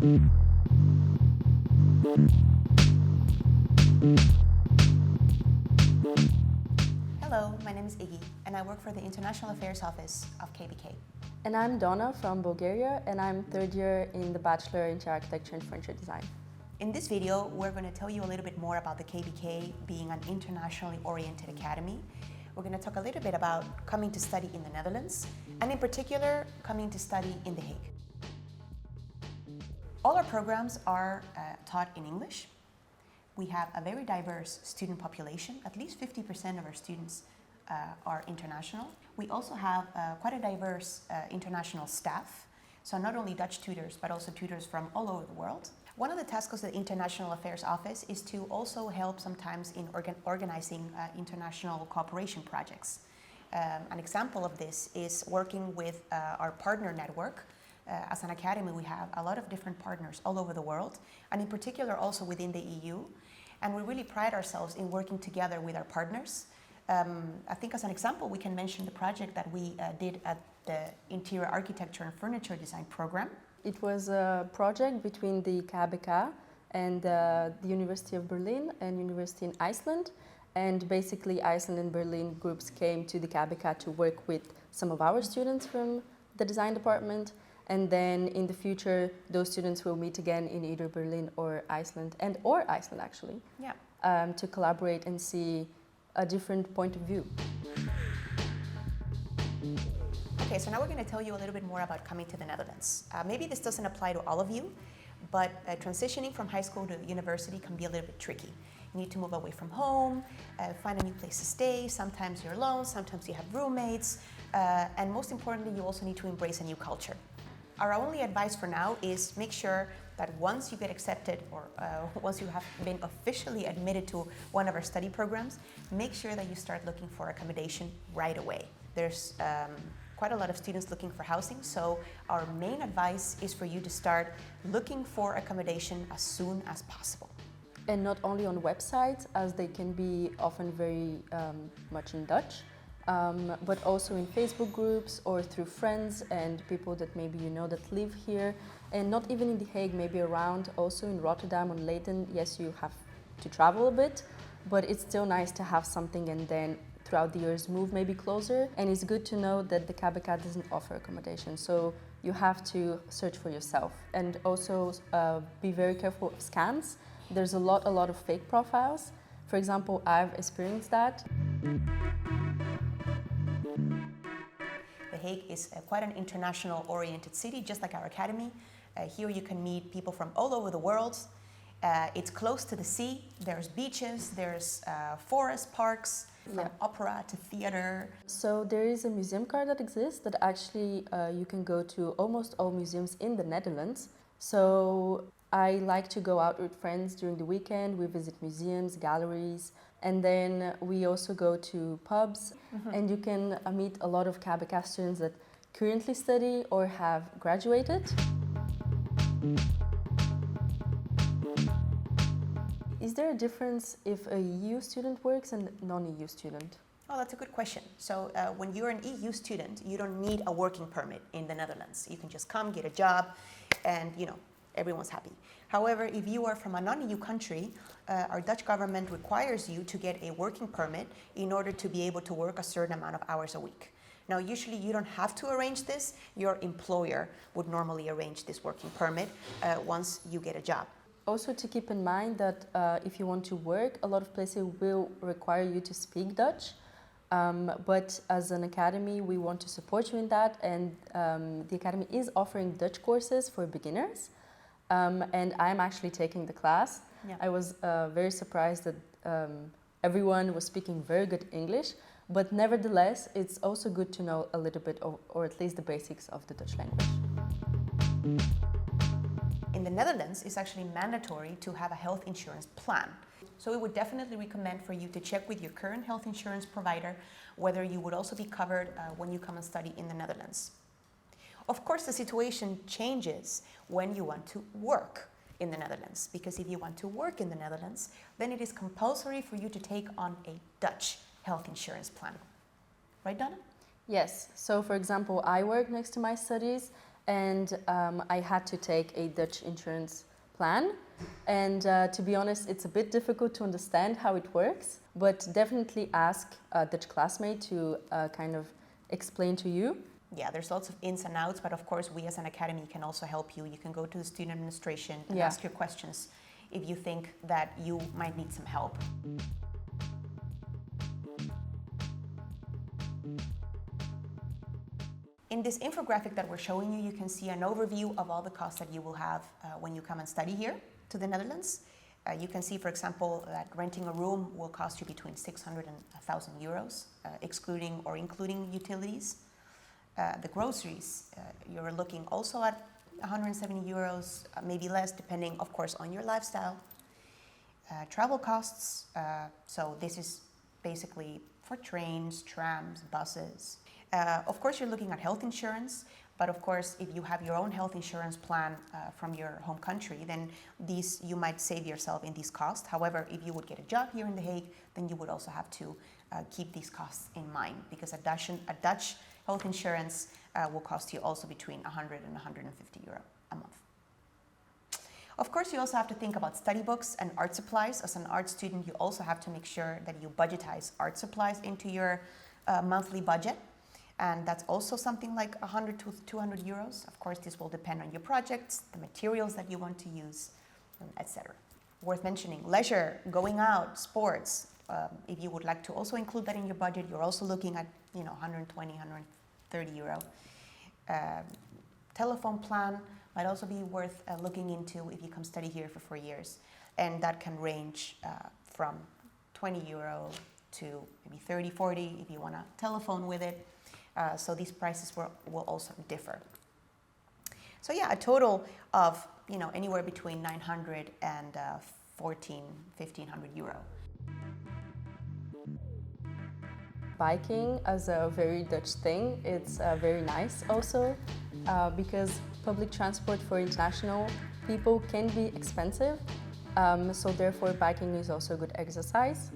Hello, my name is Iggy, and I work for the International Affairs Office of KABK. And I'm Donna from Bulgaria, and I'm third year in the Bachelor in Architecture and Furniture Design. In this video, we're going to tell you a little bit more about the KABK being an internationally oriented academy. We're going to talk a little bit about coming to study in the Netherlands, and in particular, coming to study in The Hague. All our programs are taught in English. We have a very diverse student population. At least 50% of our students are international. We also have quite a diverse international staff. So not only Dutch tutors, but also tutors from all over the world. One of the tasks of the International Affairs Office is to also help sometimes in organizing international cooperation projects. An example of this is working with our partner network. As an academy, we have a lot of different partners all over the world, and in particular also within the EU. And we really pride ourselves in working together with our partners. I think as an example, we can mention the project that we did at the Interior Architecture and Furniture Design program. It was a project between the KABK and the University of Berlin and University in Iceland. And basically, Iceland and Berlin groups came to the KABK to work with some of our students from the design department. And then in the future, those students will meet again in either Berlin or Iceland, actually, to collaborate and see a different point of view. Okay, so now we're going to tell you a little bit more about coming to the Netherlands. Maybe this doesn't apply to all of you, but transitioning from high school to university can be a little bit tricky. You need to move away from home, find a new place to stay. Sometimes you're alone, sometimes you have roommates, and most importantly, you also need to embrace a new culture. Our only advice for now is make sure that once you get accepted or once you have been officially admitted to one of our study programs, make sure that you start looking for accommodation right away. There's quite a lot of students looking for housing, so our main advice is for you to start looking for accommodation as soon as possible. And not only on websites, as they can be often very much in Dutch, but also in Facebook groups or through friends and people that maybe you know that live here, and not even in The Hague, maybe around, also in Rotterdam or Leyden. Yes, you have to travel a bit, but it's still nice to have something and then throughout the years move maybe closer. And it's good to know that the KABK doesn't offer accommodation, so you have to search for yourself. And also be very careful of scams. There's a lot of fake profiles. For example, I've experienced that. The Hague is quite an international oriented city, just like our academy. Here you can meet people from all over the world. It's close to the sea. There's beaches, there's forest parks, from opera to theater. So there is a museum card that exists that actually you can go to almost all museums in the Netherlands. So I like to go out with friends during the weekend. We visit museums, galleries, and then we also go to pubs. And you can meet a lot of KABK students that currently study or have graduated. Is there a difference if a EU student works and a non-EU student? Oh, that's a good question. So when you're an EU student, you don't need a working permit in the Netherlands. You can just come, get a job, and everyone's happy. However, if you are from a non-EU country, our Dutch government requires you to get a working permit in order to be able to work a certain amount of hours a week. Now, usually you don't have to arrange this. Your employer would normally arrange this working permit once you get a job. Also to keep in mind that if you want to work, a lot of places will require you to speak Dutch. But as an academy, we want to support you in that, and the academy is offering Dutch courses for beginners. And I'm actually taking the class. Yeah. I was very surprised that everyone was speaking very good English, but nevertheless, it's also good to know a little bit or at least the basics of the Dutch language. In the Netherlands, it's actually mandatory to have a health insurance plan. So we would definitely recommend for you to check with your current health insurance provider whether you would also be covered when you come and study in the Netherlands. Of course, the situation changes when you want to work in the Netherlands, because if you want to work in the Netherlands, then it is compulsory for you to take on a Dutch health insurance plan. Right, Donna? Yes. So, for example, I work next to my studies, and I had to take a Dutch insurance plan. And to be honest, it's a bit difficult to understand how it works, but definitely ask a Dutch classmate to kind of explain to you. Yeah, there's lots of ins and outs, but of course we as an academy can also help you. You can go to the student administration and ask your questions if you think that you might need some help. In this infographic that we're showing you, you can see an overview of all the costs that you will have when you come and study here to the Netherlands. You can see, for example, that renting a room will cost you between 600 and 1,000 euros, excluding or including utilities. The groceries, you're looking also at 170 euros, maybe less, depending, of course, on your lifestyle. Travel costs, so this is basically for trains, trams, buses. Of course, you're looking at health insurance, but of course, if you have your own health insurance plan from your home country, then you might save yourself in these costs. However, if you would get a job here in The Hague, then you would also have to keep these costs in mind, because a Dutch health insurance will cost you also between 100 and 150 euro a month. Of course, you also have to think about study books and art supplies. As an art student, you also have to make sure that you budgetize art supplies into your monthly budget. And that's also something like 100 to 200 euros. Of course, this will depend on your projects, the materials that you want to use, etc. Worth mentioning, leisure, going out, sports. If you would like to also include that in your budget, you're also looking at 120, 130 euro. Telephone plan might also be worth looking into if you come study here for 4 years. And that can range from 20 euro to maybe 30, 40 if you want a telephone with it. So these prices will also differ. So yeah, a total of anywhere between 900 and 1,500 euro. Biking as a very Dutch thing, it's very nice also because public transport for international people can be expensive. So therefore biking is also good exercise.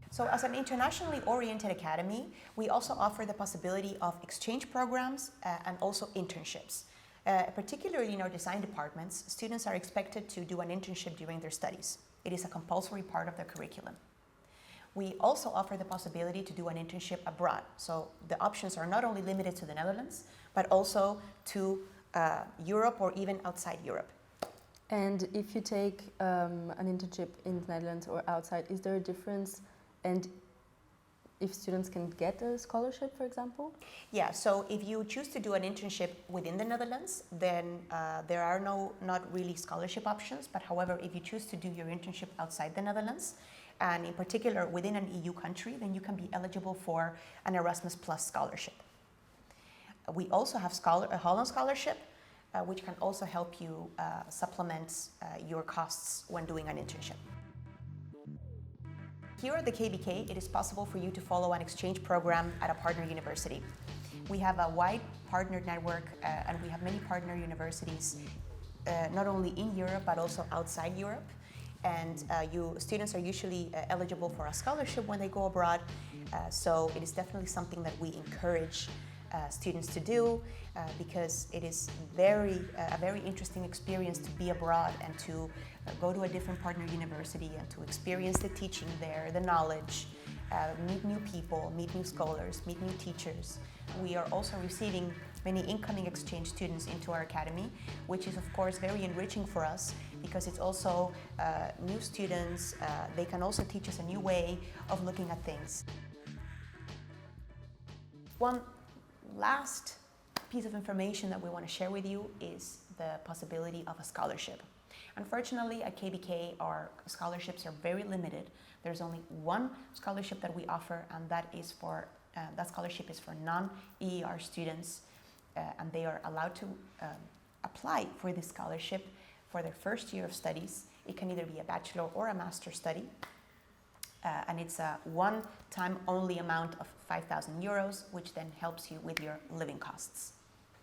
So as an internationally oriented academy, we also offer the possibility of exchange programs and also internships. Particularly in our design departments, students are expected to do an internship during their studies. It is a compulsory part of their curriculum. We also offer the possibility to do an internship abroad. So the options are not only limited to the Netherlands, but also to Europe or even outside Europe. And if you take an internship in the Netherlands or outside, is there a difference? And if students can get a scholarship, for example? Yeah, so if you choose to do an internship within the Netherlands, then there are not really scholarship options. But however, if you choose to do your internship outside the Netherlands, and in particular within an EU country, then you can be eligible for an Erasmus Plus scholarship. We also have a Holland scholarship, which can also help you supplement your costs when doing an internship. Here at the KABK, it is possible for you to follow an exchange program at a partner university. We have a wide partner network and we have many partner universities, not only in Europe, but also outside Europe. And students are usually eligible for a scholarship when they go abroad. So it is definitely something that we encourage students to do because it is a very interesting experience to be abroad and to go to a different partner university and to experience the teaching there, the knowledge, meet new people, meet new scholars, meet new teachers. We are also receiving many incoming exchange students into our academy, which is of course very enriching for us because it's also new students. They can also teach us a new way of looking at things. One last piece of information that we want to share with you is the possibility of a scholarship. Unfortunately, at KABK, our scholarships are very limited. There's only one scholarship that we offer, and that scholarship is for non-EER students, and they are allowed to apply for this scholarship for their first year of studies. It can either be a bachelor or a master study, and it's a one-time only amount of 5,000 euros, which then helps you with your living costs.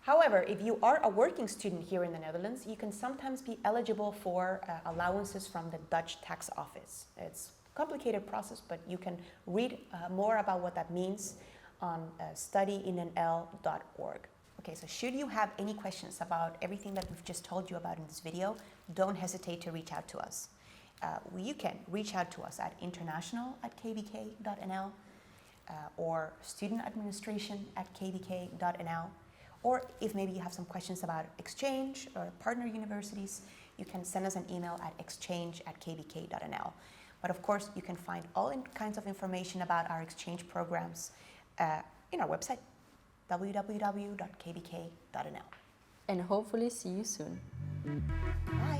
However, if you are a working student here in the Netherlands, you can sometimes be eligible for allowances from the Dutch tax office. It's a complicated process, but you can read more about what that means on studyinNL.org. Okay, so should you have any questions about everything that we've just told you about in this video, don't hesitate to reach out to us. You can reach out to us at international@kbk.nl or studentadministration@kbk.nl. Or if maybe you have some questions about exchange or partner universities, you can send us an email at exchange@kbk.nl. But of course, you can find all kinds of information about our exchange programs in our website, www.kbk.nl. And hopefully see you soon. Bye.